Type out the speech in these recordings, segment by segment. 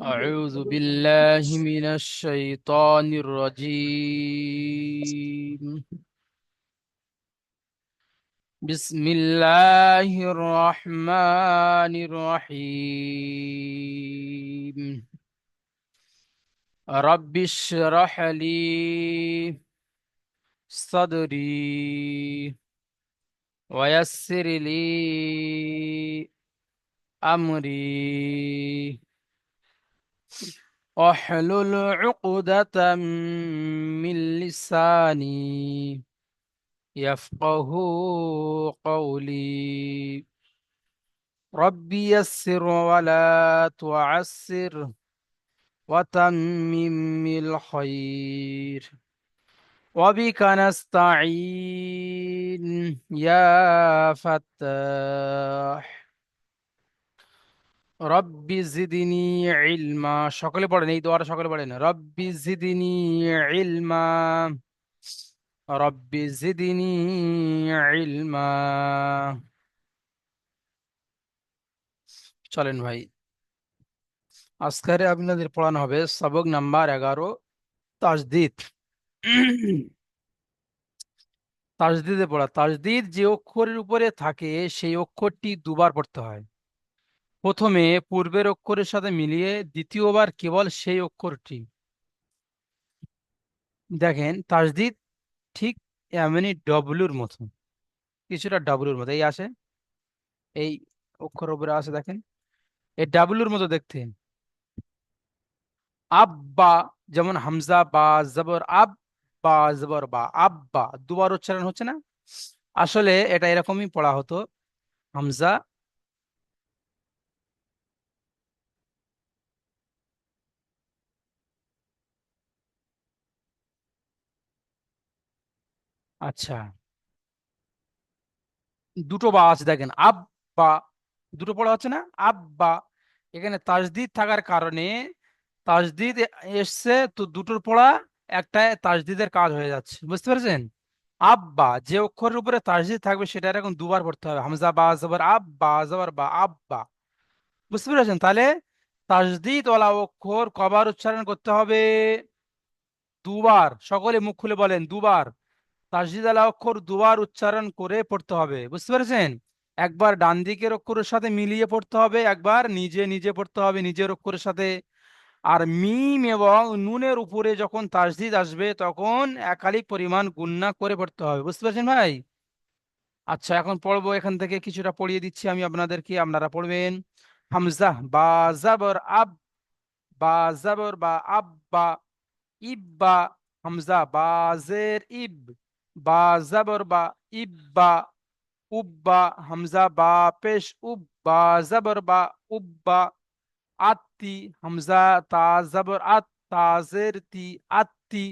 أعوذ بالله من الشيطان الرجيم. بسم الله الرحمن الرحيم. رب اشرح لي صدري ويسر لي أمري واحلل عقدة من لساني يفقه قولي. ربي يسر ولا تعسر وتمم الخير وبك نستعين يا فتاح. ربي زدني علما সকলে পড়েন এই দোয়াটা সকলে পড়েন রব্বি জিদনি ইলমা রব্বি জিদনি ইলমা। চলেন ভাই, আজকে আপনাদের পড়ানো হবে সবক নাম্বার 11 তাজদিদ। তাজদিদে পড়া। তাজদিদ যে অক্ষরের উপরে থাকে সেই অক্ষরটি দুবার পড়তে হয়। প্রথমে পূর্বের অক্ষরের সাথে মিলিয়ে দ্বিতীয়বার কেবল সেই অক্ষরটি। দেখেন তাজদিদ ঠিক এমনি ডব্লুর মতো, কিছুটা ডাব্লুর মতো এই আসে, এই অক্ষর উপরে আসে দেখেন, এই ডাব্লুর মতো দেখতে। আব্বা, যেমন হামজা বা জবর আব, বা জবর বা, আব্বা দুবার উচ্চারণ হচ্ছে না? আসলে এটা এরকমই পড়া হতো। হামজা, আচ্ছা, দুটো বা আছে দেখেন, আব্বা, দুটো পড়া হচ্ছে না? আব্বা, এখানে তাজদিদ থাকার কারণে তাজদিদ এসছে তো দুটোর পড়া একটা তাজদিদের কাজ হয়ে যাচ্ছে, বুঝতে পেরেছেন? আব্বা যে অক্ষরের উপরে তাজদিদ থাকবে সেটা এখন দুবার পড়তে হবে, হামজা বা জবর আব, বা জবর বা, আব্বা, বুঝতে পেরেছেন? তাহলে তাজদিদ ওয়ালা অক্ষর কবার উচ্চারণ করতে হবে? দুবার। সকলে মুখ খুলে বলেন দুবার। তাসদিদ আলা অক্ষর দুবার উচ্চারণ করে পড়তে হবে, বুঝতে পেরেছেন? একবার ডান দিকের অক্ষরের সাথে মিলিয়ে পড়তে হবে, একবার নিজে নিজে পড়তে হবে নিজের অক্ষরের সাথে। আর মিম এবং নুনের উপরে যখন তাসদিদ আসবে তখন একালিক পরিমাণ গুণনা করে পড়তে হবে, বুঝতে পারছেন ভাই? আচ্ছা, এখন পড়বো, এখান থেকে কিছুটা পড়িয়ে দিচ্ছি আমি আপনাদেরকে, আপনারা পড়বেন। হামজা বা জাবর আব, বা জাবর বা, আব্বা, ইব্বা, হামজা বা জের ইব, বা জাবর বা, ইব্বা, উব্বা, হামজা বা পেশ উব, বা জাবর বা, উব্বা, আত্তি, হামজা তা জাবর আত, তাজের তি, আত্তি,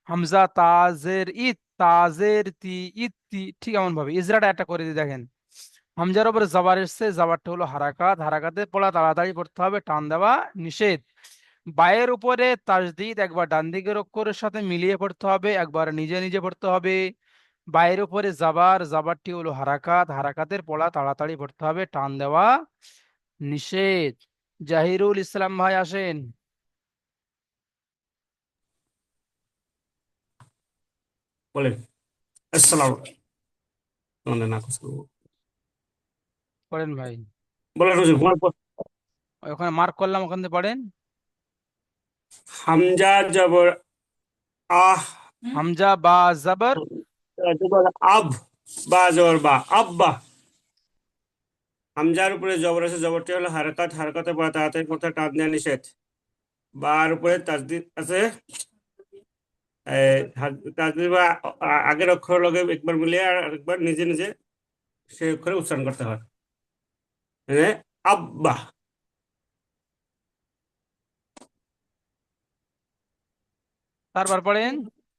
হামজা তাজের ইত, তাজের তি, ইত্তি। ঠিক এমন ভাবে ইজরাটা একটা করে দিয়ে দেখেন। হামজার উপরে জবর এসছে, জবরটা হলো হারাকাত, হারাকাতে পড়া তাড়াতাড়ি পড়তে হবে, টান দেওয়া নিষেধ। বায়ের উপরে তাজদিদ একবার ডান দিকের অক্ষরের সাথে মিলিয়ে পড়তে হবে, একবার নিজে নিজে পড়তে হবে। বায়ের উপরে জাবার, জাবারটি হলো হারাকাত, হারাকাতের পড়া তাড়াতাড়ি পড়তে হবে, টান দেওয়া নিষেধ। জাহিরুল ইসলাম ভাই আসেন, বলেন। আসসালাম বলেন না কিছু। পড়েন ভাই। বলেন হুজুর, বলেন, বলেন। ওখানে মার্ক করলাম, ওখান থেকে পড়েন। হামজা জবর আহ, হামজা বা জাবর, জবর আব, বা জবর বা, আব্বা। হামজার উপরে জবর আছে, জবরটি হলো হারকাত, হারকাতে বা তাড়াতাড়ি পড়তে টান দেওয়া নিষেধ। বার উপরে তাসদিদ আছে, তাসদিদ বা আগের অক্ষর লগে একবার মিলিয়ে আর একবার নিজে নিজে সেই অক্ষরে উচ্চারণ করতে হয়। মানে আব্বা, তারপর পড়েন।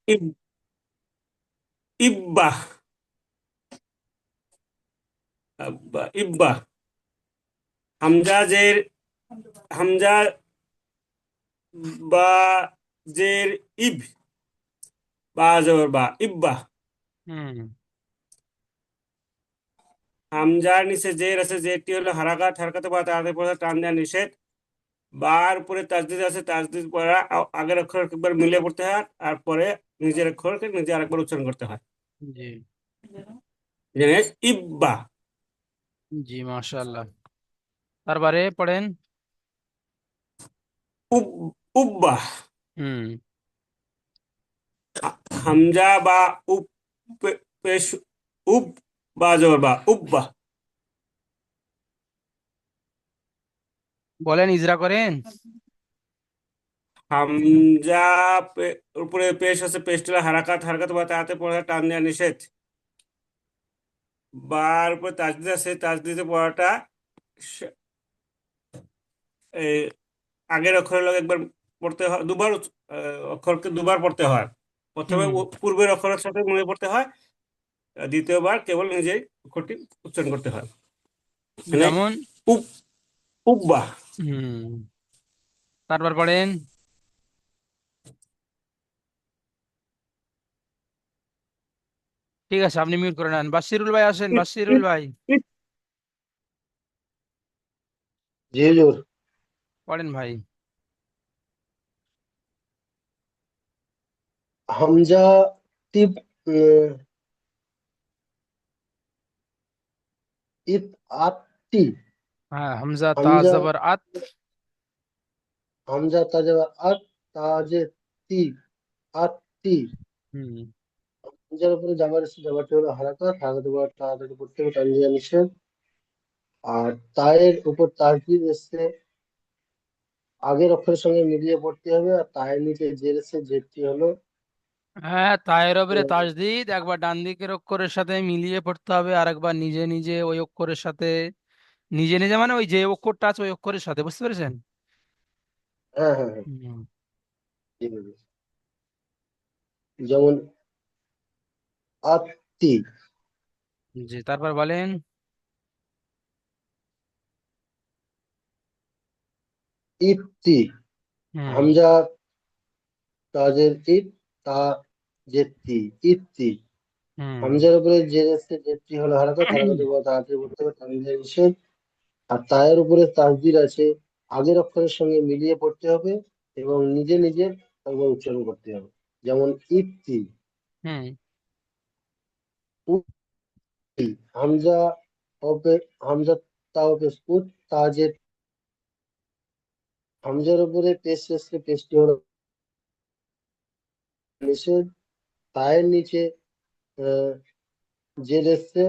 ইব, ইব্বা, আব্বা, ইব্বা। হামজা জের, হামজা বা জের ইব, বা জবর বা, ইব্বা। হুম, হামজার নিচে জের আছে, জেরটি হলো হারাকাত, হারকাতে বা তাড়াতাড়ি পড়া টান দেওয়া নিষেধ। বার পরে তাসদিদ আছে, তাসদিদ পড়া আগের অক্ষর একবার মিলিয়ে পড়তে হয়, আর পরে নিজের অক্ষরকে নিজে আরেকবার উচ্চারণ করতে হয়। জি। জিনিস ইব্বা। জি মাশাআল্লাহ। তারপরে পড়েন। উব উব্বা। হুম। হামজা বা উপ পেশ, উব বা জবর বা উব্বা। বলেন, ইজরা করেন। হামজা উপরে পেশ আছে, পেশটা হারাকাত, হারাকাত বা তাতে পড়া টান দেওয়া নিষেধ। বার উপরে তাসদিদ আছে, তাসদিদে পড়াটা স- এই আগের অক্ষরের লগে একবার পড়তে হয়, দুবার অক্ষরকে দুবার পড়তে হয়। প্রথমে হুম। পূর্বের অক্ষরের সাথে মনে পড়তে হয়, দ্বিতীয়বার কেবল নিজেই অক্ষরটি উচ্চারণ করতে হয়। মানে যেমন। উপ উব্বা। হুম। তারপর পড়েন। ঠিক আছে, আপনি মিউট করে নেন। বাশিরুল ভাই আসেন, ইত বাশিরুল ইত ভাই। ইত। জি হুজুর। পড়েন ভাই। হামজা তিব উম, ইত আত্তি। হ্যাঁ, হামজা তা হামজা জবর আত। হামজা তাজে আত, তাজে তি, আত্তি। হুম। হামজার উপরে জাবার এসে জাবারটি হলো হারাকাত, হারাকাত উপর তাড়াতাড়ি পড়তে হবে, তানজিয়া নিষেধ। আর তায়ের উপর তাসদিদ এসছে, আগের অক্ষরের সঙ্গে মিলিয়ে পড়তে হবে। আর তায়ের নিচে জের এসছে, জেরটি হলো হ্যাঁ, তায়ের উপরে তাজদিদ একবার ডান দিকের অক্ষরের সাথে মিলিয়ে পড়তে হবে, আর একবার নিজে নিজে ওই অক্ষরের সাথে। নিজে নিজে মানে ওই যে অক্ষরটা আছে ওই অক্ষরের সাথে, বুঝতে পেরেছেন? হ্যাঁ হ্যাঁ হ্যাঁ, হুম। জি হুজুর। যেমন আত্তি, জি, তারপর বলেন। ইত্তি। হুম। হামজা তাজের ইত, তা জেত্তি, ইত্তি। হুম। হামজার উপরে জের এসছে, জেরটি হলো হারাকাত, হারাকাত উপর তাড়াতাড়ি পড়তে হবে, তানজিয়া নিষেধ। আর তায়ের উপরে তাসদিদ আছে, আগের অক্ষরের সঙ্গে মিলিয়ে পড়তে হবে এবং নিজে নিজে একবার উচ্চারণ করতে হবে। যেমন ইত্তি, হুম। উত্তি। হামজা হবে, হামজা তাও পেশ উত, তাজের। হামজার উপরে পেশ এসছে, পেশটি হলো নিষেধ। তায়ের নিচে আহ, জের এসছে,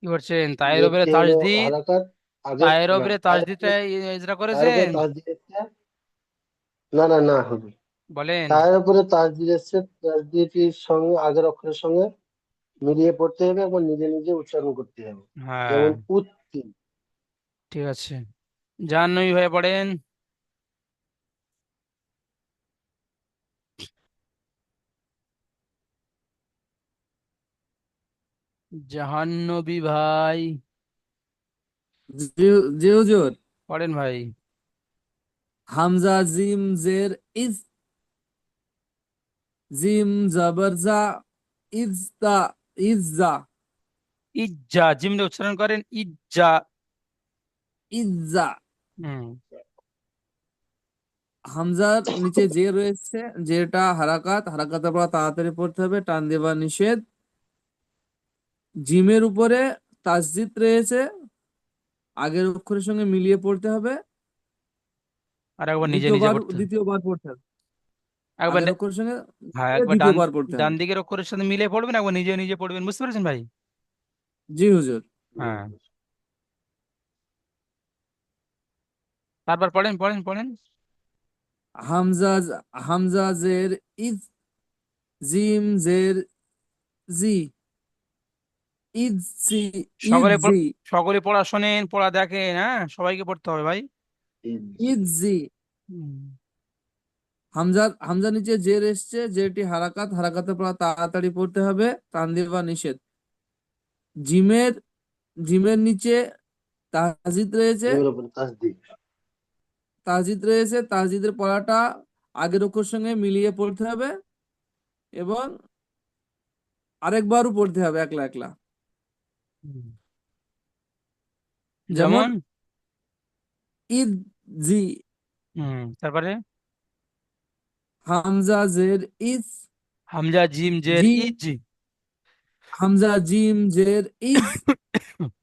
কি করছেন? তায়ের উপরে জেরটি হলো তাজদিদ। হারাকাত। আগের তায়ের না, উপরে তায়ের তাজদিদটা উপরে, ইজরা তায়ের উপরে করেছেন? তাসদিদ এসছে। না না না হবে। বলেন। তায়ের উপরে তাসদিদ এসছে, তাসদিদটির সঙ্গে আগের অক্ষরের সঙ্গে মিলিয়ে পড়তে হবে এবং নিজে নিজে উচ্চারণ করতে হবে। হ্যাঁ। যেমন উত্তি। ঠিক আছে। জাহ্নবী হয়ে পড়েন। জাহান্নবী ভাই। জি জি হুজুর। পড়েন ভাই। হামজা জিম জের ইজ, জিম জবর জা, ইজতা, ইজ্জা, ইজ্জা, জিমটা উচ্চারণ করেন, ইজ্জা। ইজ্জা। হুম। হামজার নিচে যে রয়েছে, যেটা হারাকাত, হারাকাতের পর তাড়াতাড়ি পড়তে হবে, টান দেবা নিষেধ। জিমের উপরে তাসদিদ রয়েছে, আগের অক্ষরের সঙ্গে মিলিয়ে পড়তে হবে, আর একবার নিজে নিজে দ্বিতীয়বার পড়তে। দ্বিতীয়বার পড়তে হবে, একবার আগের অক্ষরের সঙ্গে হ্যাঁ, মিলিয়ে একবার ডান দ্বিতীয়বার পড়তে ডান হবে। দিকের অক্ষরের সাথে মিলে পড়বেন, একবার নিজে নিজে পড়বেন, বুঝতে পেরেছেন ভাই? জি হুজুর। হ্যাঁ। তারপর পড়েন, পড়েন, পড়েন। হামজা, হামজা জের ইজ, জিম জের জি, ইজি, সকলে ইজি, সকলে পড়া শোনেন, পড়া দেখেন, হ্যাঁ, সবাইকে পড়তে হবে ভাই। ইজি। হুম। হামজা, হামজা নিচে জের এসছে, জেরটি হারাকাত, হারাকাতের পর তাড়াতাড়ি পড়তে হবে, তানদীর বা নিষেধ। জিমের, জিমের নিচে তাহজিদ রয়েছে, জিমের উপরে তাসদিদ। তাহজিদ রয়েছে, তাহজিদের পড়াটা আগের অক্ষর সঙ্গে মিলিয়ে পড়তে হবে এবং আরেকবারও পড়তে হবে একলা একলা। হুম। যেমন যেমন। ইদ জি। তারপরে হামজা জের ইজ হামজা জিম জের জি। ইজ। হামজা জিম জের ইজ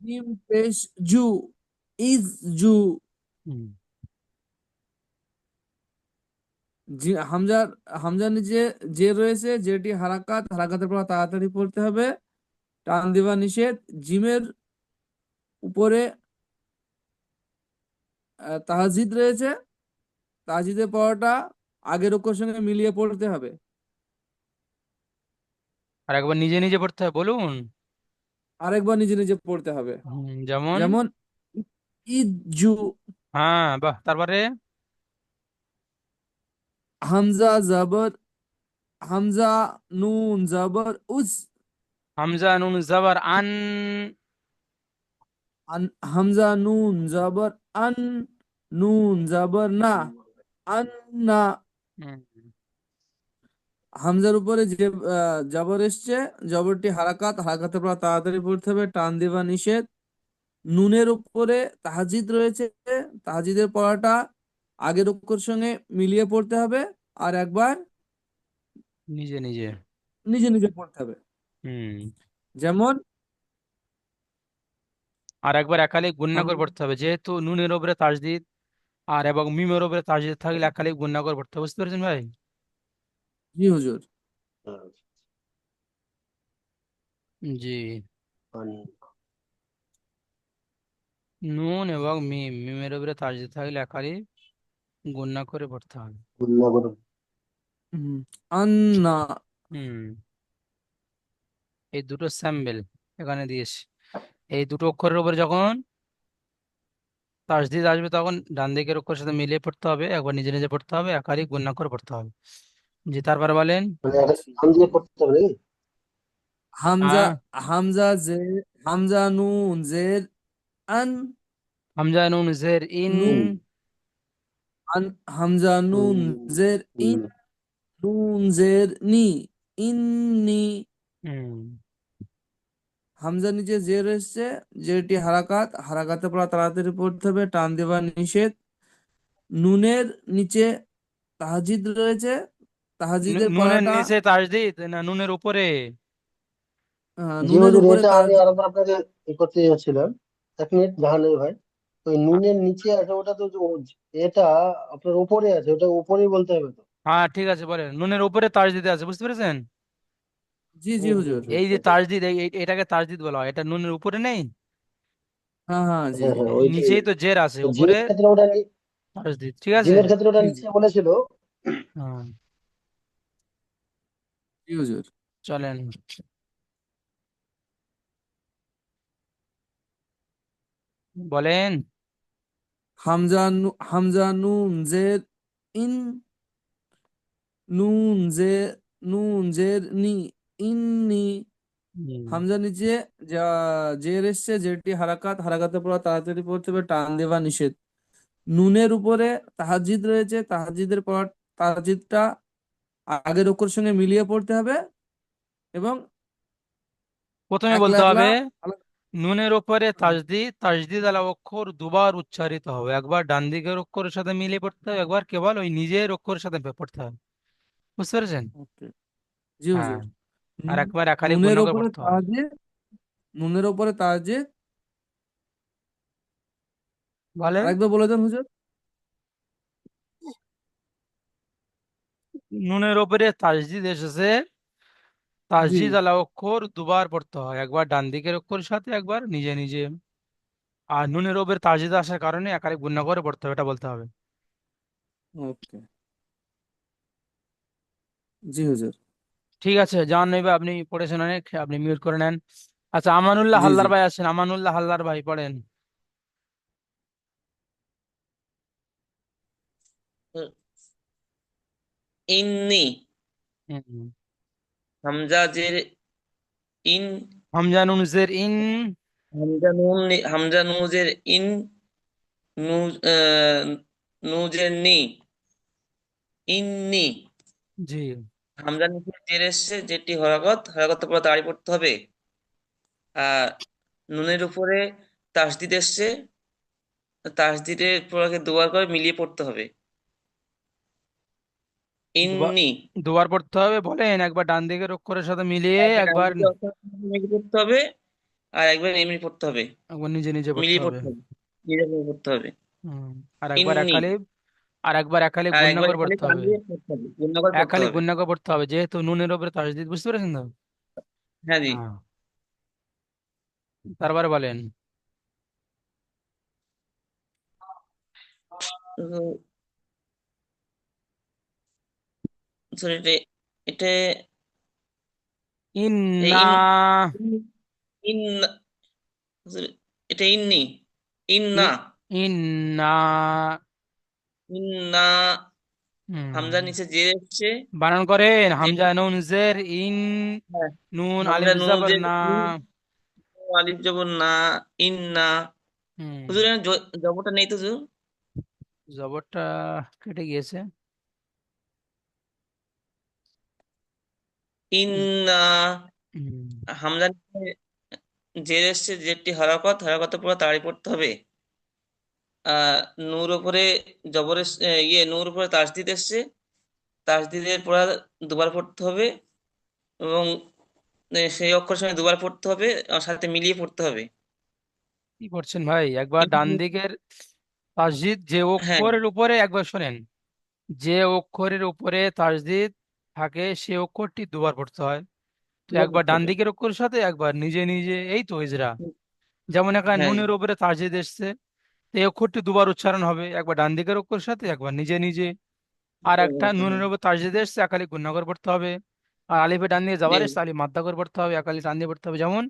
জিম পেশ জু ইজ জু। হুম, জি হামজার হামজার নিচে যে রয়েছে যেটি হারাকাত হারাকাতের পর তাড়াতাড়ি পড়তে হবে, টান দেওয়া নিষেধ। জিমের উপরে তাহাজিদ রয়েছে, তাহাজিদের পড়াটা আগের অক্ষরের সঙ্গে মিলিয়ে পড়তে হবে। আর একবার নিজে নিজে পড়তে হবে বলুন। আরেকবার নিজে নিজে পড়তে হবে। যেমন। যেমন ইজ্জু। হ্যাঁ, বাহ, তারপরে হামজা জবর হামজা নুন জবর উজ হামজা নুন জাবার আন। হামজা নুন জবর আন নুন জবর না আন্না। হুম, হামজার উপরে যে জবর এসছে, জবরটি হারাকাত হারাকাতের পর তাড়াতাড়ি পড়তে হবে, টান দেওয়া নিষেধ। নুনের উপরে তাহাজিদ রয়েছে, তাহাজিদের পড়াটা আগের অক্ষরের সঙ্গে মিলিয়ে পড়তে হবে, আর একবার নিজে নিজে। নিজে নিজে পড়তে হবে। হুম। যেমন আর একবার একালিক গুণনা করে পড়তে হবে, যেহেতু নুনের উপরে তাসদিদ আর এবং মিমের উপরে তাসদিদ থাকলে একালিক গুণনা করে পড়তে হবে, বুঝতে পেরেছেন ভাই? জি হুজুর। জি। পানি নুন এবং মিমের উপরে তাসদিদ থাকলে একালিক গুণনা করে পড়তে হবে। গুন্না করো। হুম, আন্না। হুম। এই দুটো স্যাম্পল এখানে দিয়েছি। এই দুটো অক্ষরের উপরে যখন তাসদিদ আসবে তখন ডান দিকের অক্ষরের সাথে মিলিয়ে পড়তে হবে, একবার নিজে নিজে পড়তে হবে, একাধিক গুণনা করে পড়তে হবে। জি, তারপরে বলেন। মানে একটা নাম দিয়ে পড়তে হবে নাকি? হামজা হ্যাঁ। হামজা জের হামজা নুন জের আন হামজা নুন জের ইন। নুন আন হামজা নুন হুম, জের ইন হুম। নুন জের নি ইন্নি। হুম। হামজার নিচে জের এসছে, যেটি হারাকাত হারাকাতে পড়া তাড়াতাড়ি পড়তে হবে, টান দেওয়া নিষেধ। নুনের নিচে তাহাজিদ রয়েছে, তাহাজিদের নুনের পড়াটা নিচে তাসদিদ না নুনের উপরে? জি নুনের হুজুর, উপরে এটা আমি তাহাজিদ। আরেকবার আপনাকে করতে যাচ্ছিলাম। 1 মিনিট জাহান নেই ভাই। ওই নুনের নিচে আছে ওটা তো এটা আপনার উপরে আছে, ওটা উপরেই বলতে হবে তো। হ্যাঁ, ঠিক আছে, বলেন নুনের উপরে তাসদিদ আছে, বুঝতে পেরেছেন? জি জি হুম, হুম, হুজুর। হুম, এই যে ওটাই। তাসদিদ এটাকে তাসদিদ বলা হয়, এটা নুনের উপরে নেই। হ্যাঁ হ্যাঁ জি হ্যাঁ হ্যাঁ, ওইটাই। নিচেই তো জের আছে, তো উপরে জিমের ক্ষেত্রে ওটা তাসদিদ, ঠিক আছে। জিমের ক্ষেত্রে ওটা জি জি নিচে বলেছিল। হ্যাঁ, জি হুজুর। চলেন বলেন। হামজা নুন জের ইন নুন জে নুন জের নি ইন্নি। হুম। হামজা নিচে যা জের এসছে, যেটি হারাকাত হারাকাতের পর তাড়াতাড়ি পড়তে হবে, টান দেওয়া নিষেধ। নুনের উপরে তাহাজিদ রয়েছে, তাহাজিদের পর তাহাজিদটা আগের অক্ষরের সঙ্গে মিলিয়ে পড়তে হবে, এবং প্রথমে একলা বলতে একলা হবে আলাদা। নুনের ওপরে তাসদিদ তাসদিদ আলা অক্ষর দুবার উচ্চারিত হবে, একবার ডান দিকের অক্ষরের সাথে মিলিয়ে পড়তে হবে, একবার কেবল ওই নিজের অক্ষরের সাথে পড়তে হবে, বুঝতে পেরেছেন? ওকে। জি হ্যাঁ। হুজুর। আর নুন- একবার একাধিক গুণ নুনের করে উপরে পড়তে হবে। তাহাজিদ নুনের উপরে তাহাজিদ বলেন। আরেকবার বলে দেন হুজুর। নুনের ওপরে তাসদিদ এসেছে, জি। তাসদিদ আলা অক্ষর দুবার পড়তে হয়, একবার ডান দিকের অক্ষরের সাথে, একবার নিজে নিজে। আর নুনের ওপরে তাসদিদ আসার কারণে একাধিক গুণ করে পড়তে হবে, এটা বলতে হবে। ওকে। জি হুজুর। ঠিক আছে, জান নেবে, আপনি পড়েছেন অনেক, আপনি মিউট করে নেন। আচ্ছা, আমানুল্লাহ জি জি। হালদার ভাই আছেন, আমানুল্লাহ হালদার ভাই পড়েন। ইন্নি। হুম। হামজা জের ইন। হামজা নুন জের ইন। হামজা নুজের ইন। নু নুজের নি ইন্নি। জি। হামজা নিচে জের এসছে, যেটি হরকত হরকতের পরে দাঁড়িয়ে পড়তে হবে। আর নুনের উপরে তাসদিদ এসছে, তাসদিদের পড়াকে দুবার করে মিলিয়ে পড়তে হবে। দুবার ইন্নি। দুবার পড়তে হবে বলেন, একবার ডান দিকের অক্ষরের সাথে মিলিয়ে, একবার ডান একবার দিকে অক্ষর মিলিয়ে পড়তে হবে, আর একবার এমনি পড়তে হবে, একবার নিজে নিজে পড়তে মিলিয়ে হবে। পড়তে হবে, নিজে করে পড়তে হবে। হুম। আর একবার ইন্নি। একালিপ, আর একবার একালিপ আর গুণনা একবার করে খালি পড়তে টান হবে। দিয়ে পড়তে হবে, গুণ করে পড়তে একালিপ হবে। গুণনা করে পড়তে হবে, যেহেতু নুনের উপরে তাসদিদ, বুঝতে পেরেছেন তো? হ্যাঁ জি। হ্যাঁ। তারপরে বলেন। সরি, এটা এটা ইন্না। ইন ইন sorry, এটা ইন্নি। ইন্না। ই- ইন্না। ইন্না। হামজার হুম। নিচে জের এসছে। বানান করেন, যে হামজা নুন জের ইন, হ্যাঁ, নুন আলিফ হামজা নুন জবর জের না। ইন, আলিফ জবর না, ইন্না। হুম। হুজুর এখানে জবরটা নেই তো হুজুর। জবরটা কেটে গিয়েছে। ইন্না। হুম। হামজার নিচে জের এসছে, জেরটি হরকত, হরকতের পুরো তাড়ি পড়তে হবে। আহ নূর উপরে জবর নূর উপরে তাসদিদ এসছে, তাসদিদের পড়া দুবার পড়তে হবে, এবং সেই অক্ষরের সঙ্গে দুবার পড়তে হবে, আর সাথে মিলিয়ে পড়তে হবে। কি করছেন ভাই, একবার ডান দিকের তাসদিদ যে হ্যাঁ, অক্ষরের উপরে, একবার শোনেন, যে অক্ষরের উপরে তাসদিদ থাকে সে অক্ষরটি দুবার পড়তে হয়। তো দুবার একবার পড়তে ডান হবে। দিকের অক্ষরের সাথে, একবার নিজে নিজে, এই তো ইজরা। যেমন এখানে হ্যাঁ নুনের উপরে তাসদিদ এসছে, তো এই অক্ষরটি দুবার উচ্চারণ হবে, একবার ডান দিকের অক্ষরের সাথে, একবার নিজে নিজে। আর দুবার একটা পড়তে হবে। নুনের উপর তাসদিদ এসছে, একালি গুণনা করে পড়তে হবে। আর আলিফে ডান দিয়ে জি। যাবার এসছে, আলিফ মাদ্দা করে পড়তে হবে, একালি টান দিয়ে পড়তে হবে, যেমন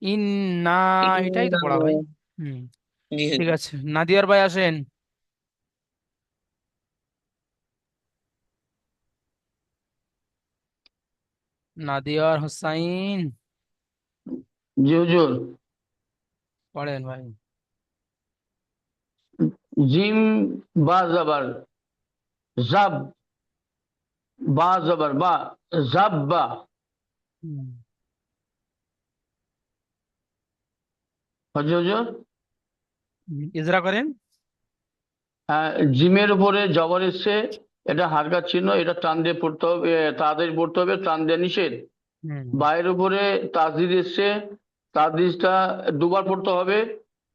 ইন্না। এটাই তো ইন্না। পড়া ভাই। হুম। জি ঠিক হুজুর। আছে, নাদিয়ার ভাই আসেন। নাদিয়ার হোসাইন, জি হুজুর। পড়েন ভাই। জিম বা জবর জাব, বা জবর বা, জাব্বা। হুম। হচ্ছে হুজুর। ইজরা করেন। হ্যাঁ, জিমের উপরে জবর এসছে, এটা হারকাত চিহ্ন, এটা টান দিয়ে পড়তে হবে, তাড়াতাড়ি পড়তে হবে, টান দিয়ে নিষেধ। হুম। বায়ের উপরে তাসদিদ এসছে, তাসদিদটা দুবার পড়তে হবে,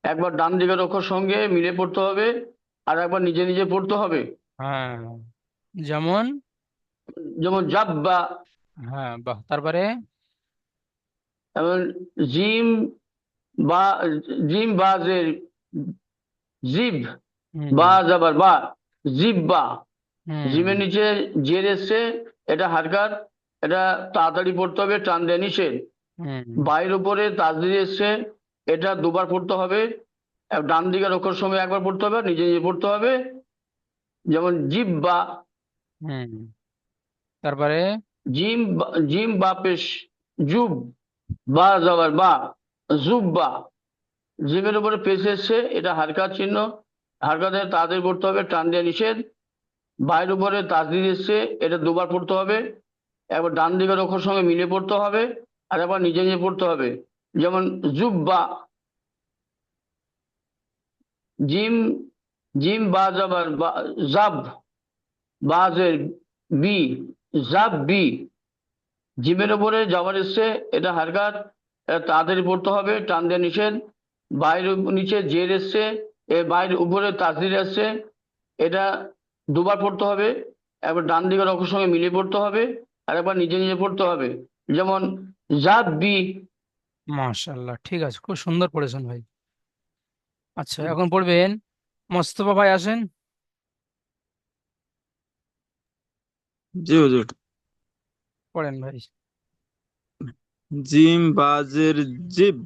একবার ডান দিকের অক্ষর সঙ্গে মিলে পড়তে হবে, আর একবার নিজে নিজে পড়তে হবে। হ্যাঁ, যেমন। যেমন জাব্বা। হ্যাঁ, বাহ, তারপরে। এবং জিম বা, জিম বা জের, জিব, হুম। বা যাবার বা, জিব্বা। হুম। জিমের নিচে জের এসছে, এটা হারকাত, এটা তাড়াতাড়ি পড়তে হবে, টান দিয়ে নিষেধ। হুম। বায়ের উপরে তাসদিদ এসছে, এটা দুবার পড়তে হবে, ডান দিকের অক্ষর সঙ্গে একবার পড়তে হবে, নিজে নিজে পড়তে হবে। যেমন জিব্বা। হুম। তারপরে। জিম বা পেশ, জুব, বা যাবার বা, জুব্বা। জিমের উপরে পেশ এসছে, এটা হারকাত চিহ্ন, হারকাতে তাড়াতাড়ি পড়তে হবে, টান দিয়ে নিষেধ। বায়ের উপরে তাসদিদ এসছে, এটা দুবার পড়তে হবে, একবার ডান দিকের অক্ষর সঙ্গে মিলে পড়তে হবে, আর একবার নিজে নিজে পড়তে হবে। যেমন জুব্বা। জিম, জিম বা যাবার বা, জাব, বাজের বি, জাব বি। জিমের উপরে জবর এসছে, এটা হারকাত, এটা তাড়াতাড়ি পড়তে হবে, টান দিয়ে নিষেধ। বাইরের নিচে জের এসছে, বাইরের উপরে তাসদিদ এসছে, এটা দুবার পড়তে হবে, একবার ডান দিকের অক্ষর সঙ্গে মিলিয়ে পড়তে হবে, আর একবার নিজে নিজে পড়তে হবে। যেমন জাব বি। মাশাল্লাহ, ঠিক আছে, খুব সুন্দর পড়েছেন ভাই। আচ্ছা, এখন পড়বেন। মোস্তফা ভাই আসেন। জি হুজুর। পড়েন ভাই। জিম বাজের জিব,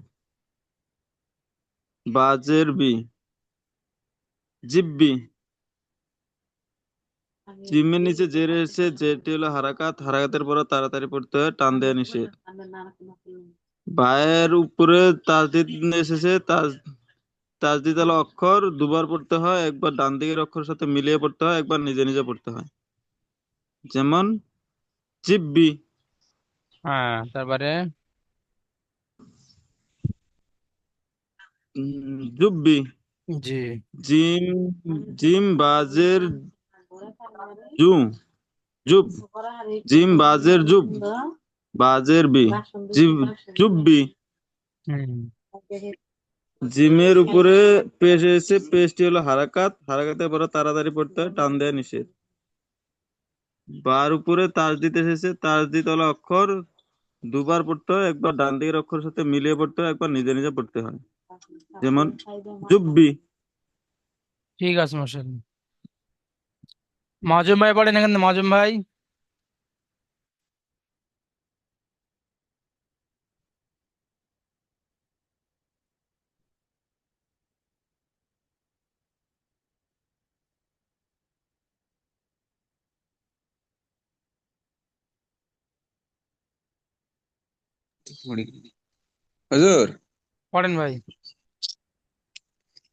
বাজের বি, জিব্বি। জিমের নিচে জের এসেছে, জেরটি হলো হারাকাত, হারাকাতের পরে তাড়াতাড়ি পড়তে হয়, টান দেয়া নিষেধ। বায়ের উপরে তাসদিদ এসেছে, তাসদিদ হলো অক্ষর, দুবার পড়তে হয়, একবার ডান দিকের অক্ষরের সাথে মিলিয়ে পড়তে হয়, একবার নিজে নিজে পড়তে হয়। যেমন জিব্বি। হ্যাঁ, তারপরে। জুব্বি। জি। জিম জিম বাজের জু জুব জিম বাজের জুব বাজের বি জুব্বি। হুম। জিমের উপরে পেশ এসে, পেশটি হলো হারাকাত, হারাকাতের পরে তাড়াতাড়ি পড়তে হয়, টান দেয়া নিষেধ। বার উপরে তাসদিদ এসেছে, তাসদিদ হলো অক্ষর, দুবার পড়তে হয়, একবার ডান দিকের অক্ষরের সাথে মিলিয়ে পড়তে হয়, একবার নিজে নিজে পড়তে হয়। যেমন জুব্বি। ঠিক আছে মার্শাল। মাজুম ভাই পড়েন এখানে, মাজুম ভাই। হুজুর, পড়েন ভাই।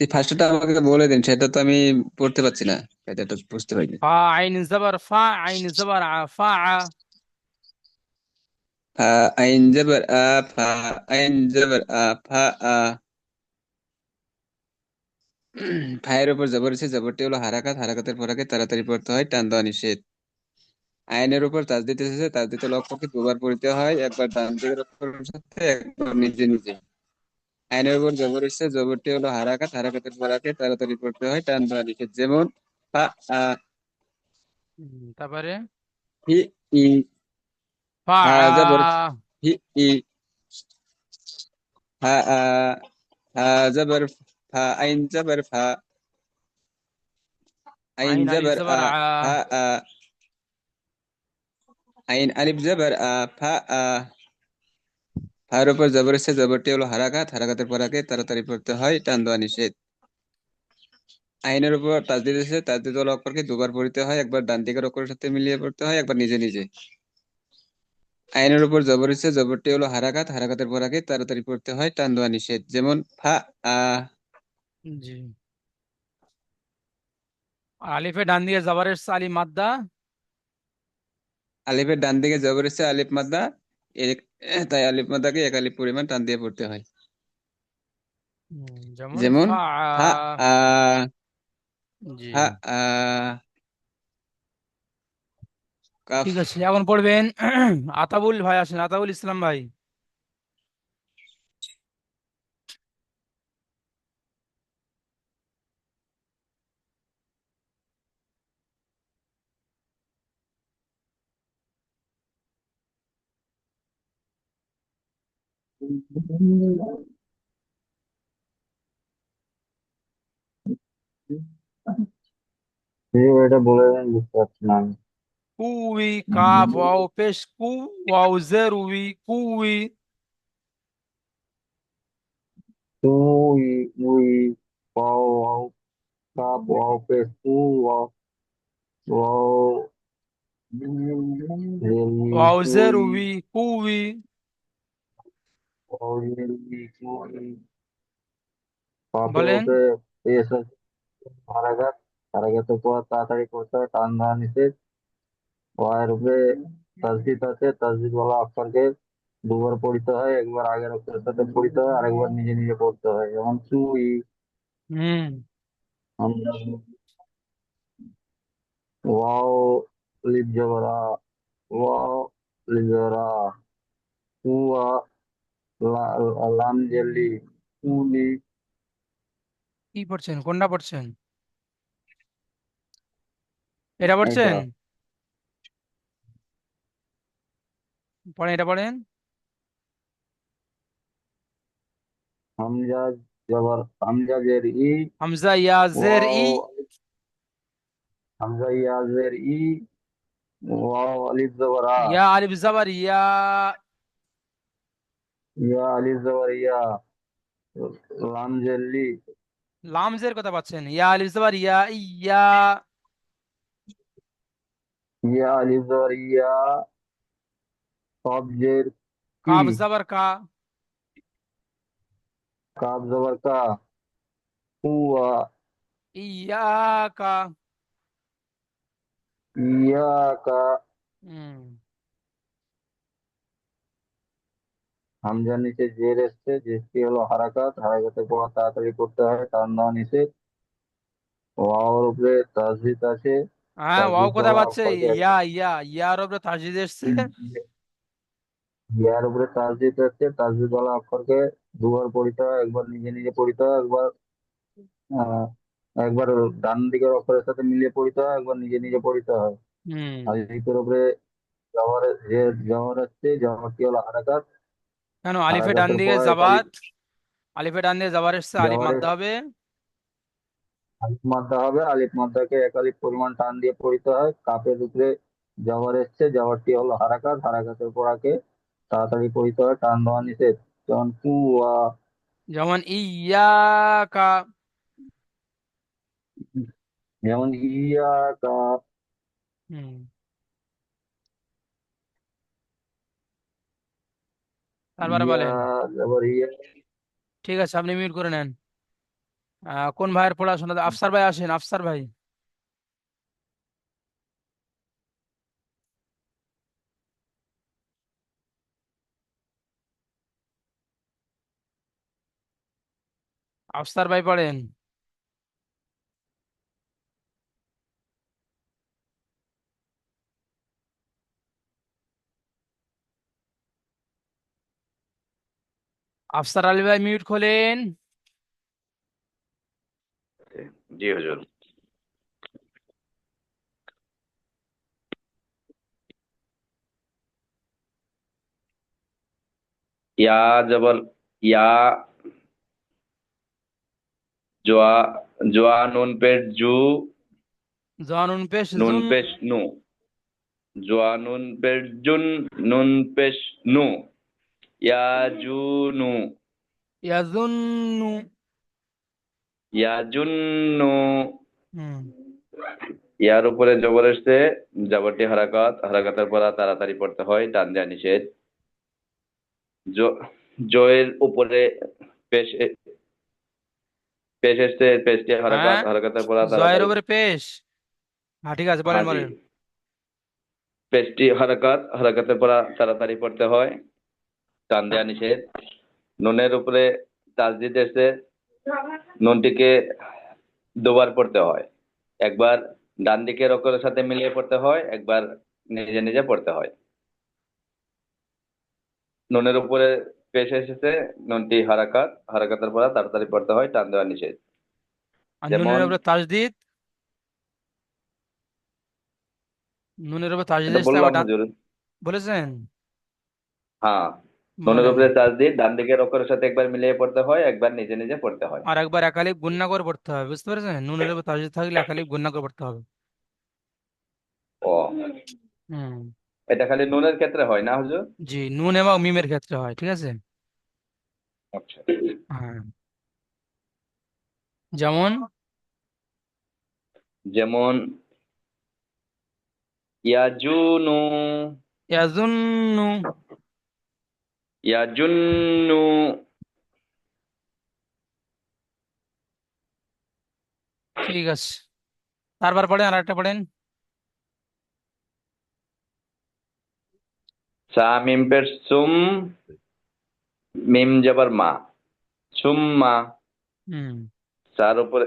এই ফার্স্টটা আমাকে বলে দিন, সেটা তো আমি পড়তে পারছি না, এটা তো বুঝতে পারিনি। ফা আইন জবর ফা, আইন জবর আ, ফা আ। ফা আইন জবর আ, ফা আইন জবর আ, ফা আ। ফায়ের উপর জবর এসে, জবরটি হলো হারাকাত, হারাকাতের পর আগে তাড়াতাড়ি পড়তে হয়, টান দেওয়া নিষেধ। আইনের উপর তাসদিদ এসেছে, তাসদিদ হলো অক্ষরকে দুবার পড়তে হয়, একবার ডান দিকের অক্ষরের সাথে, একবার নিজে নিজে। আইনের উপর জবর এসেছে, জবরটি হলো হারাকাত, হারাকাতের পর আগে তাড়াতাড়ি পড়তে হয়, টান দেওয়া নিষেধ। যেমন ফা আ, তারপরে হি ই, ফা হা আ। জবর হি ই, হা আ, হা জবর ফা, আইন জবর ফা, আইন আইন আলিফ জবর আ, জবর আ। ফা আ, আইন আলিফ জবর আ, ফা আ। ফার উপর জবর এসেছে, জবরটি হলো হারাকাত, হারাকাতের পর আগে তাড়াতাড়ি পড়তে হয়, টান দেওয়া নিষেধ। আইনের উপর তাসদিদ এসেছে, তাসদিদ হলো অক্ষরকে দুবার পড়তে হয়, একবার ডান দিকের অক্ষরের সাথে মিলিয়ে পড়তে হয়, একবার নিজে নিজে। আইনের উপর জবর এসেছে, জবরটি হলো হারাকাত, হারাকাতের পর আগে তাড়াতাড়ি পড়তে হয়, টান দেওয়া নিষেধ। যেমন ফা আ। জি। আর আলিফের ডান দিকে জবর এসছে, আলিফ মাদ্দা। আলিফের ডান দিকে জবর এসেছে, আলিফ মাদ্দা, এক- তাই আলিফ মাদ্দাকে এক আলিফ পরিমাণ টান দিয়ে পড়তে হয়। যেমন যেমন ফা আ। ফা আ, জি। ফা আ, কাফ। ঠিক আছে, এখন পড়বেন আতাবুল ভাই, আসেন আতাবুল ইসলাম ভাই। এটা বলে দেন, বুঝতে পারছি না আমি। কুই, কাফ ওয়াও পেশ কু, ওয়াও জের উই, কুই। তুই, we, wow, wow, cup, wow, পেশ, কু, ওয়াও, ওয়াও, রেলি, ওয়াও জের কুই, উই, কুই। ওয়াও, রেলি, কুই। পাপের বলেন। উপরে পেশ আছে, হারাকাত, হারাকাতের পর তাড়াতাড়ি করতে হয়, টান দেওয়া নিষেধ। ওয়ার উপরে তাসদিদ আছে, তাসদিদ বলা অক্ষরকে দুবার পড়তে হয়, একবার আগের অক্ষরের সাথে পড়তে হয়, আরেকবার নিজে নিজে পড়তে হয়। যেমন তুই, হুম। আমরা, ওয়াও, লিপ জবরা, ওয়াও, লিপ জবরা, কুয়া, লাম জেলি, কুলি। কি পড়ছেন, কোনটা পড়ছেন? এটা এটা পড়ছেন? পড়েন, এটা পড়েন। হামজা জবর, হামজা জের ই, হামজা ইয়া জের ওয়াও, ই। হামজা ইয়া জের ই, ওয়াও, আলিফ জবর আ, ইয়া আলিফ জবর ইয়া। ইয়া আলিফ জবর ইয়া, লাম জের লি, লাম জের কথা পাচ্ছেন, ইয়া আলিফ জবর ইয়া, ইয়া। ইয়া আলিফ জবর ইয়া, কফ জের কি, কাব জবর কা। কাফ জবর কা, কুয়া, ইয়া কা। ইয়া কা, হুম। হামজার নিচে জের এসছে, জেরটি হলো হারাকাত, হারাকাতের পর তাড়াতাড়ি করতে হয়, টান দেওয়া নিষেধ। ওয়াওর উপরে তাসদিদ আছে, হ্যাঁ, ওয়াও তাসদিদ কোথায় ওয়ালা পাচ্ছে? অক্ষরকে ইয়ার উপরে তাসদিদ এসছে। ইয়ার উপরে তাসদিদ আছে, তাসদিদ ওয়ালা অক্ষরকে দুবার পড়িতে হয়, একবার নিজে নিজে পড়িতে হয়, আহ, একবার ডান দিকের অক্ষরের সাথে মিলিয়ে পড়িতে হয়, একবার নিজে নিজে পড়িতে হয়। হুম। আলিফের উপরে জবর আছে, জবরটি হলো হারাকাত, কেন? হারাকাতের পর আলিফে ডান দিয়ে জাবার এসছে, আলিফ জবরের মারতে হবে। আলিফ মাদ্দা হবে, আলিফ মাদ্দাকে এক আলিফ পরিমাণ টান দিয়ে পড়িতে হয়। কাপের উপরে জবর এসছে, জবরটি হলো হারাকাত, হারাকাতের পড়াকে তাড়াতাড়ি পড়িতে হয়, টান দেওয়া নিষেধ। যেমন কুয়া, যেমন ইয়াকা। যেমন ইয়া কা, হুম। তারপরে ইয়া বলেন। জবর ইয়া। ঠিক আছে, আপনি মিউট করে নেন। কোন ভাইয়ের পড়াশোনা? আফসার ভাই আসেন, আফসার ভাই। আফসার ভাই পড়েন। আফসার আলী ভাই মিউট খোলেন। জি হুজুর। ইয়া জবর ইয়া, জোয়া, জোয়া নুন পেশ জু, জানুন পেশ নুন জুন। পেশ নু, জোয়া নুন পেশ জুন, নুন পেশ নু, ইয়া জু নু, ইয়াজুন্নু। ইয়া জুন নু। হুম। ইয়ার উপরে জবর এসছে, জবরটি হারাকাত, হারাকাতের পর তাড়াতাড়ি পড়তে হয়, টান দেওয়া নিষেধ। জয়ের উপরে পেশ পেশ এসছে, পেশটি হ্যাঁ, হারাকাত, হারাকাতের পর জয়ের তাড়াতাড়ি। উপরে পেশ। হ্যাঁ, ঠিক আছে, বলেন হাজি, বলেন। পেশটি হারাকাত, হারাকাতের পর তাড়াতাড়ি পড়তে হয়, টান দেওয়া নিষেধ। নুনের উপরে তাসদিদ এসে, নুনটিকে দুবার পড়তে হয়, একবার ডান দিকের অক্ষরের সাথে মিলিয়ে পড়তে হয়, একবার নিজে নিজে পড়তে হয়। নুনের উপরে পেশ এসেছে, নুনটি হারাকাত, হারাকাতের পর তাড়াতাড়ি পড়তে হয়, টান দেওয়া নিষেধ। আর যেমন নুনের উপরে তাজদিদ। নুনের উপরে তাজদিদ এটা এসছে, বললাম আবার হুজুর। বলেছেন। হ্যাঁ, নুনের বলেন। উপরে তাসদিদ, ডান দিকের অক্ষরের সাথে একবার মিলিয়ে পড়তে হয়, একবার নিজে নিজে পড়তে হয়। আর একবার একালিপ গুণনা করে পড়তে হবে, বুঝতে পেরেছেন? নুনের উপর তাজদিদ থাকলে একালিপ গুণনা করে পড়তে হবে। ও, হুম। এটা খালি নুনের ক্ষেত্রে হয় না হুজুর? জি, নুন এবং মিমের ক্ষেত্রে হয়, ঠিক আছে। আচ্ছা। হ্যাঁ। যেমন যেমন ইয়াজুনু, ইয়াজুন্নু। ইয়াজুন্নু, ঠিক আছে, তারপর পড়েন, আর একটা পড়েন। সা মিম পেশ সুম, মিম জবর মা, সুম্মা। হুম। সার উপরে,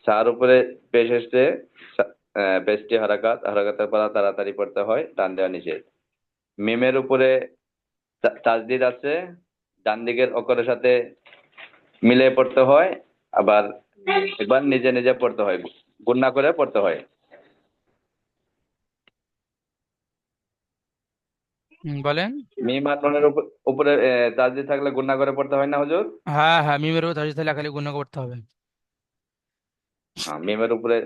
সার উপরে পেশ এসছে, পেশটি হারাকাত, হারাকাতের পর তাড়াতাড়ি পড়তে হয়, টান দেওয়া নিষেধ। মিমের উপরে তাসদিদ আছে, ডান দিকের অক্ষরের সাথে মিলে পড়তে হয়, আবার একবার নিজে নিজে পড়তে হয়, গুণনা করে পড়তে হয়। বলেন। মিম আর নুনের উপরে তাসদিদ থাকলে গুণনা করে পড়তে হয় না হুজুর? হ্যাঁ হ্যাঁ, মিমের উপর তাজদিদ থাকলে একালিপ গুণনা করতে হবে। হ্যাঁ, মিমের উপরে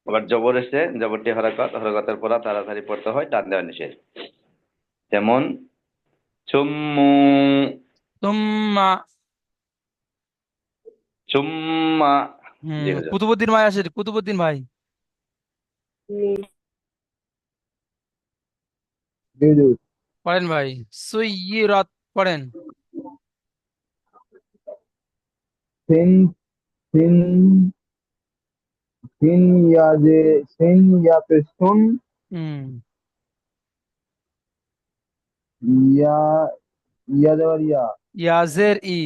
আবার জবর এসে, জবরটি হারাকাত, হারাকাতের পর তাড়াতাড়ি পড়তে হয়, টান দেওয়া নিষেধ। যেমন সুম্মু, তুম্মা। সুম্মা। জি হুজুর। কুতুবুদ্দিন ভাই আছে, কুতুবুদ্দিন ভাই জি জি। পড়েন ভাই। সুইয়িরাত পড়েন। সিন, সিন, সিন ইয়া যে, সিন ইয়া পেশতুন, হুম। ইয়া ইয়া যাবার ইয়া, ইয়াজের ই।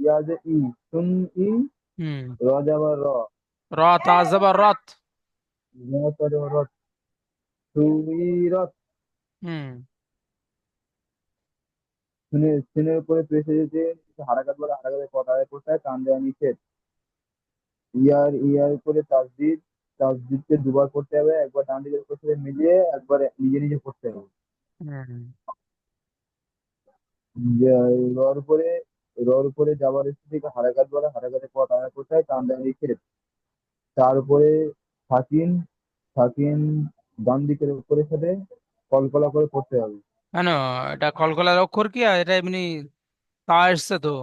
ইয়া যে ই, শুন ই, হুম। র যাবার র, র তা জবর রত। র তা যাবার রত, সুইরত। হুম। সিনের উপরে পেশ এসেছে, হারাকাত বলে হারাকাতের পর আদায় করতে হয়, টান দেওয়া নিষেধ। ইয়ার উপরে তাসদিদ, তাসদিদকে দুবার পড়তে হবে, একবার ডান দিকের উপর সাথে মিলিয়ে, একবার নিজে নিজে পড়তে হবে। হুম। রর উপরে, রর উপরে যাবার থেকে হারাকাত বলে হারাকাতের পর আদায় করতে হয়, টান দেওয়া নিষেধ। তার উপরে সাকিন, সাকিন ডান দিকের উপরের সাথে কলকলা করে পড়তে হবে। কেন? এটা কলকলার অক্ষর কি, আর এটা এমনি তা এসছে তো,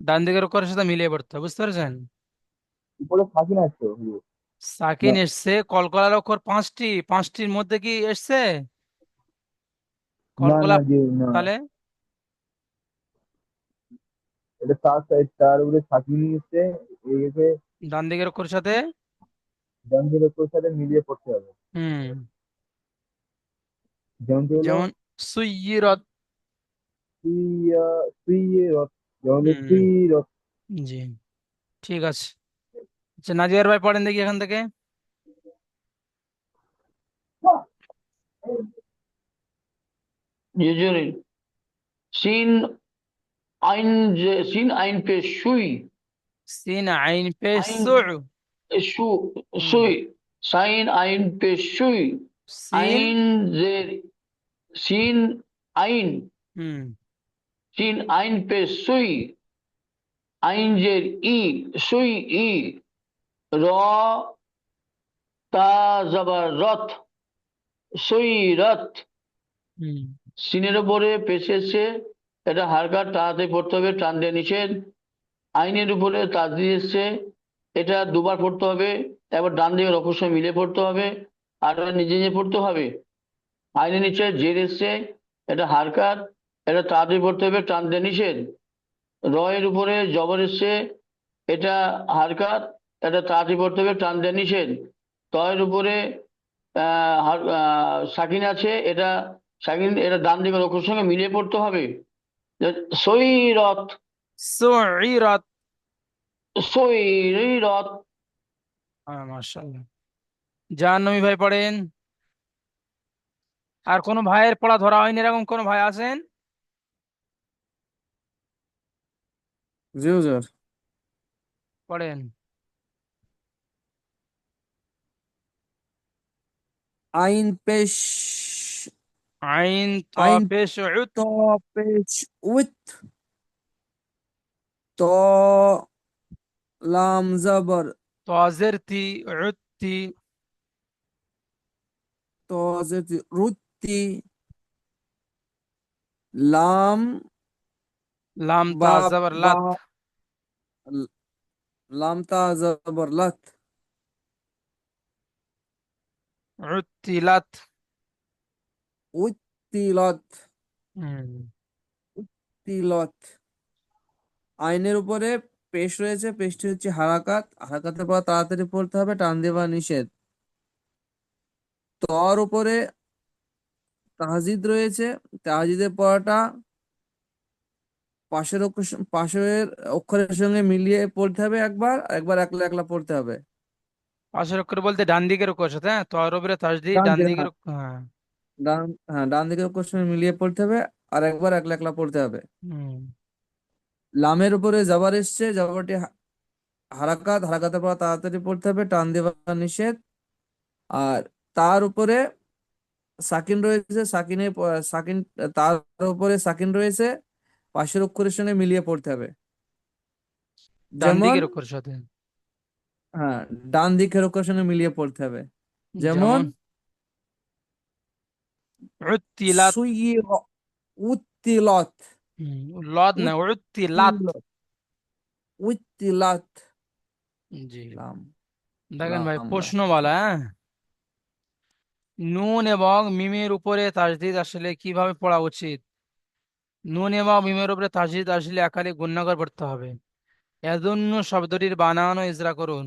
ডান দিকের অক্ষরের সাথে মিলিয়ে পড়তে হবে, বুঝতে পারছেন? উপরে সাকিন আসছে হুজুর। না সাকিন এসছে, কলকলার অক্ষর পাঁচটি, পাঁচটির মধ্যে কি এসছে না কলকলা? না জি না, তাহলে এটা তার উপরে সাকিন এসছে, একে ডান দিকের অক্ষরের সাথে। ডান দিকের উপরের সাথে মিলিয়ে পড়তে হবে। হুম। যেমনটি হলো যেমন সুইয়িরত। সুইয়া, সুইরত, যেমন হলো হুম। সুইরত। জি, ঠিক আছে। আচ্ছা, নাজিয়ার ভাই পড়েন দেখি এখান থেকে। Usually, sin sin ein pe shui, সিন আইন পেশ ein সু। shu হুম। shui, sin ein pe shui, সিন। ein zer sin ein, হুম। sin ein pe shui, ein zer i, shui i, ra ta zabar rat, sui rat, হুম। সিনের উপরে পেশেছে, এটা হারকাত তাড়াতাড়ি পড়তে হবে, টান দিয়ে নিষেধ। আইনের উপরে তাসদিদ এসছে, এটা দুবার পড়তে হবে, একবার ডান দিকে অক্ষর সঙ্গে মিলে পড়তে হবে, আর এটা নিজে নিজে পড়তে হবে। আইনের নিচে জের এসছে, এটা হারকাত, এটা তাড়াতাড়ি পড়তে হবে, টান দিয়ে নিষেধ। র এর উপরে জবর এসছে, এটা হারকাত, এটা তাড়াতাড়ি পড়তে হবে, টান দিয়ে নিষেধ। ত এর উপরে সাকিন আছে, এটা সাকিন, এটা ডান দিকের অক্ষর সঙ্গে মিলিয়ে পড়তে হবে। সৈরত, সুইরত। সৈরত। হ্যাঁ, মাশাআল্লাহ। জাহ্নবী ভাই পড়েন। আর কোনো ভাইয়ের পড়া ধরা হয়নি, এরকম কোনো ভাই আছেন? জি হুজুর। পড়েন। আইন পেশ, আইন ত আইন পেশ উত। ত পেশ উইথ, ত লাম জবর, তাজের তি উত্তি। ত জের রুত্তি, লাম লাম তা বা জবর বা, লাত। লাম তা জবর লাত, উত্তিলাত। উত্তিলত, হুম। তিলত। আইনের উপরে পেশ রয়েছে, পেশটি হচ্ছে হারাকাত, হারাকাতের পর তাড়াতাড়ি পড়তে হবে, টান দেওয়া নিষেধ। তর উপরে তাহজিদ রয়েছে, তাহজিদের পড়াটা পাশের অক্ষরের সঙ্গে মিলিয়ে পড়তে হবে, একবার একবার একলা একলা পড়তে হবে। পাশের অক্ষর বলতে ডান দিকের অক্ষর সাথে, হ্যাঁ, তর উপরে তাজদিদ ডান ডান দিকে, দিকের হ্যাঁ, হ্যাঁ। ডান দিকের অক্ষরের সঙ্গে মিলিয়ে পড়তে হবে, আর একবার একলা একলা পড়তে হবে। হুম। লামের উপরে জবর এসছে, জবরটি হারাকাত, হারাকাতের পর তাড়াতাড়ি পড়তে হবে, টান দেওয়া নিষেধ। আর তার উপরে সাকিন রয়েছে, সাকিন, তার উপরে সাকিন রয়েছে, পাশের অক্ষরের সঙ্গে মিলিয়ে পড়তে হবে। ডান যেমন, দিকের অক্ষর সাথে। হ্যাঁ, ডান দিকের অক্ষরের সঙ্গে মিলিয়ে পড়তে হবে। যেমন যেমন উত্তিলাত। সুইর, উত্তিলত, হুম, লদ না, উত্তিলাত। উত্তিলত, উত্তিলাত। জি। লাম, দেখেন ভাই, লাম লাম। প্রশ্ন বলা, হ্যাঁ, নুন এবং মিমের উপরে তাজদিদ আসলে কিভাবে পড়া উচিত? নুন এবং মিমের উপরে তাজদিদ আসলে একালি গুণনগর পড়তে হবে। এজন্য শব্দটির বানান ও ইজরা করুন।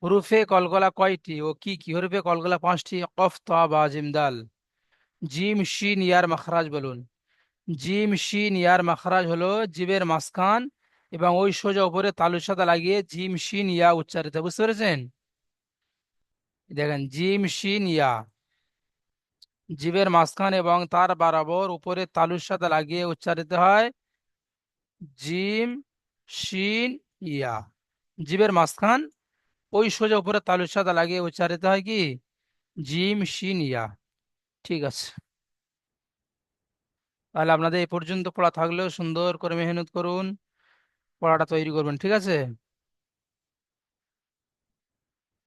হুরুফে কলকলা কয়টি ও কি কি? হুরুফে কলকলা পাঁচটি। কফ তা বা জিম দাল। জিম শিন ইয়ার মাখরাজ বলুন। জিম শিন ইয়ার মাখরাজ হলো জিবের মাঝখান এবং ওই সোজা উপরে তালুর সাথে লাগিয়ে জিম শিন ইয়া উচ্চারিত হয়। বুঝতে পেরেছেন? দেখেন জিম শিন ইয়া জিবের মাঝখান এবং তার বরাবর উপরে তালুর সাথে লাগিয়ে উচ্চারিত হয় জিম শিন ইয়া। জিবের মাঝখান ওই সোজা উপরে তালুর সাথে লাগিয়ে উচ্চারিত হয় কি জিম শিন ইয়া। ঠিক আছে, তাহলে আপনাদের এই পর্যন্ত পড়া থাকলেও সুন্দর করে মেহনত করুন, পড়াটা তৈরি করবেন। ঠিক আছে।